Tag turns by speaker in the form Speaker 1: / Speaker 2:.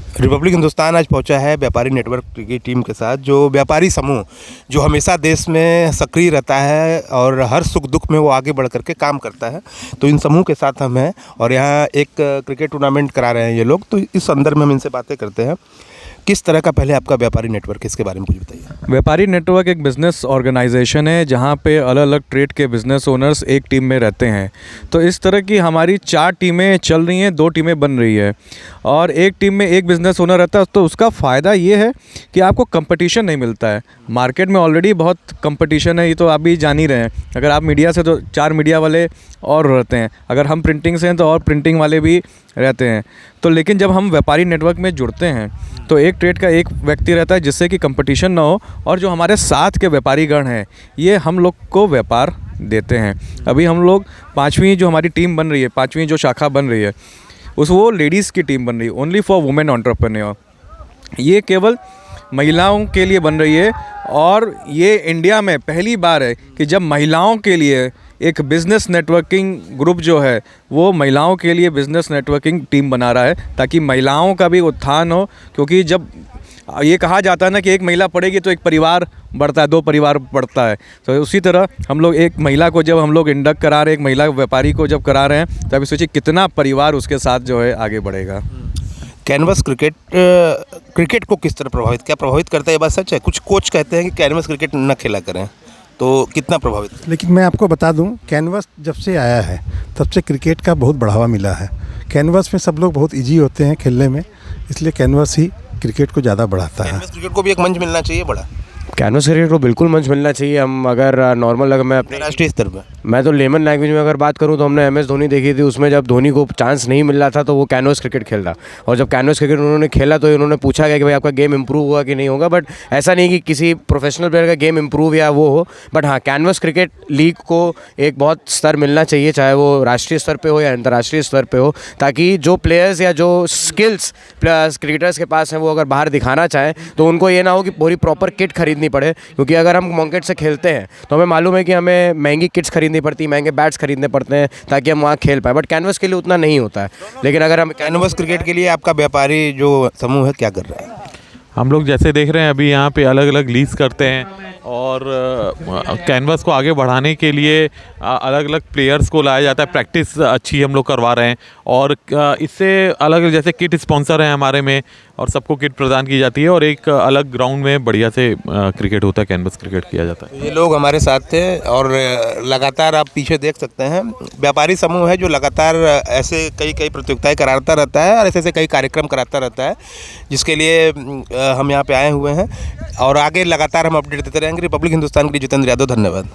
Speaker 1: Republic Hindustan आज पहुंचा है व्यापारी नेटवर्क की टीम के साथ, जो व्यापारी समूह जो हमेशा देश में सक्रिय रहता है और हर सुख दुख में वो आगे बढ़ कर के काम करता है। तो इन समूह के साथ हम हैं और यहाँ एक क्रिकेट टूर्नामेंट करा रहे हैं ये लोग। तो इस संदर्भ में हम इनसे बातें करते हैं। किस तरह का पहले आपका व्यापारी नेटवर्क है, इसके बारे में कुछ बताइए।
Speaker 2: व्यापारी नेटवर्क एक बिज़नेस ऑर्गेनाइजेशन है जहाँ पे अलग अलग ट्रेड के बिज़नेस ओनर्स एक टीम में रहते हैं। तो इस तरह की हमारी 4 टीमें चल रही हैं, 2 टीमें बन रही है और एक टीम में एक बिज़नेस ओनर रहता है। तो उसका फ़ायदा ये है कि आपको कंपटीशन नहीं मिलता है। मार्केट में ऑलरेडी बहुत कंपटीशन है, ये तो आप भी जान ही रहे हैं। अगर आप मीडिया से तो 4 मीडिया वाले और रहते हैं, अगर हम प्रिंटिंग से हैं तो और प्रिंटिंग वाले भी रहते हैं। तो लेकिन जब हम व्यापारी नेटवर्क में जुड़ते हैं तो एक ट्रेड का एक व्यक्ति रहता है जिससे कि कंपटीशन ना हो, और जो हमारे साथ के व्यापारीगण हैं ये हम लोग को व्यापार देते हैं। अभी हम लोग 5वीं जो हमारी टीम बन रही है, 5वीं जो शाखा बन रही है वो लेडीज़ की टीम बन रही है, ओनली फॉर वुमेन एंटरप्रेन्योर। ये केवल महिलाओं के लिए बन रही है और ये इंडिया में पहली बार है कि जब महिलाओं के लिए एक बिज़नेस नेटवर्किंग ग्रुप जो है वो महिलाओं के लिए बिज़नेस नेटवर्किंग टीम बना रहा है, ताकि महिलाओं का भी उत्थान हो। क्योंकि जब ये कहा जाता है ना कि एक महिला पढ़ेगी तो एक परिवार बढ़ता है, 2 परिवार बढ़ता है, तो उसी तरह हम लोग एक महिला को जब हम लोग इंडक्ट करा रहे हैं, एक महिला व्यापारी को जब करा रहे हैं, तो अभी सोचिए कितना परिवार उसके साथ जो है आगे बढ़ेगा।
Speaker 1: कैनवस क्रिकेट को किस तरह प्रभावित करता है? ये बात सच है? कुछ कोच कहते हैं कि कैनवस क्रिकेट न खेला करें, तो कितना प्रभावित?
Speaker 3: लेकिन मैं आपको बता दूं, कैनवस जब से आया है तब से क्रिकेट का बहुत बढ़ावा मिला है। कैनवस में सब लोग बहुत इजी होते हैं खेलने में, इसलिए कैनवस ही क्रिकेट को ज़्यादा बढ़ाता है।
Speaker 1: कैनवस क्रिकेट को भी एक मंच मिलना चाहिए बड़ा।
Speaker 4: कैनवस क्रिकेट को बिल्कुल मंच मिलना चाहिए। हम अगर नॉर्मल अगर मैं अपने
Speaker 1: राष्ट्रीय स्तर पर,
Speaker 4: मैं तो लेमन लैंग्वेज में अगर बात करूं तो हमने MS धोनी देखी थी। उसमें जब धोनी को चांस नहीं मिल रहा था तो वो कैनवस क्रिकेट खेलता, और जब कैनवस क्रिकेट उन्होंने खेला तो उन्होंने पूछा गया कि भाई आपका गेम इंप्रूव हुआ कि नहीं होगा। बट ऐसा नहीं कि किसी प्रोफेशनल प्लेयर का गेम इंप्रूव या वो हो, बट हाँ, कैनवस क्रिकेट लीग को एक बहुत स्तर मिलना चाहिए, चाहे वो राष्ट्रीय स्तर पर हो या अंतर्राष्ट्रीय स्तर पर हो, ताकि जो प्लेयर्स या जो स्किल्स प्लस क्रिकेटर्स के पास हैं वो अगर बाहर दिखाना चाहें तो उनको ये ना हो कि पूरी प्रॉपर किट खरीदनी पड़े। क्योंकि अगर हम मॉन्केट से खेलते हैं तो हमें मालूम है कि हमें महंगी किट्स खरीदनी पड़ती है, महंगे बैट्स खरीदने पड़ते हैं ताकि हम वहाँ खेल पाए। बट कैनवस के लिए उतना नहीं होता है। लेकिन अगर हम
Speaker 1: कैनवस क्रिकेट के लिए आपका व्यापारी जो समूह है क्या कर रहा है?
Speaker 5: हम लोग जैसे देख रहे हैं अभी यहाँ पे अलग अलग लीज करते हैं और कैनवस को आगे बढ़ाने के लिए अलग अलग प्लेयर्स को लाया जाता है। प्रैक्टिस अच्छी हम लोग करवा रहे हैं और इससे अलग जैसे किट स्पॉन्सर हैं हमारे में, और सबको किट प्रदान की जाती है और एक अलग ग्राउंड में बढ़िया से क्रिकेट होता है, कैनवस क्रिकेट किया जाता है।
Speaker 1: ये लोग हमारे साथ थे और लगातार आप पीछे देख सकते हैं व्यापारी समूह है जो लगातार ऐसे कई प्रतियोगिताएं कराता रहता है और ऐसे कई कार्यक्रम कराता रहता है, जिसके लिए हम यहाँ पे आए हुए हैं और आगे लगातार हम अपडेट देते रहेंगे। रिपब्लिक हिंदुस्तान के लिए जितेंद्र यादव, धन्यवाद।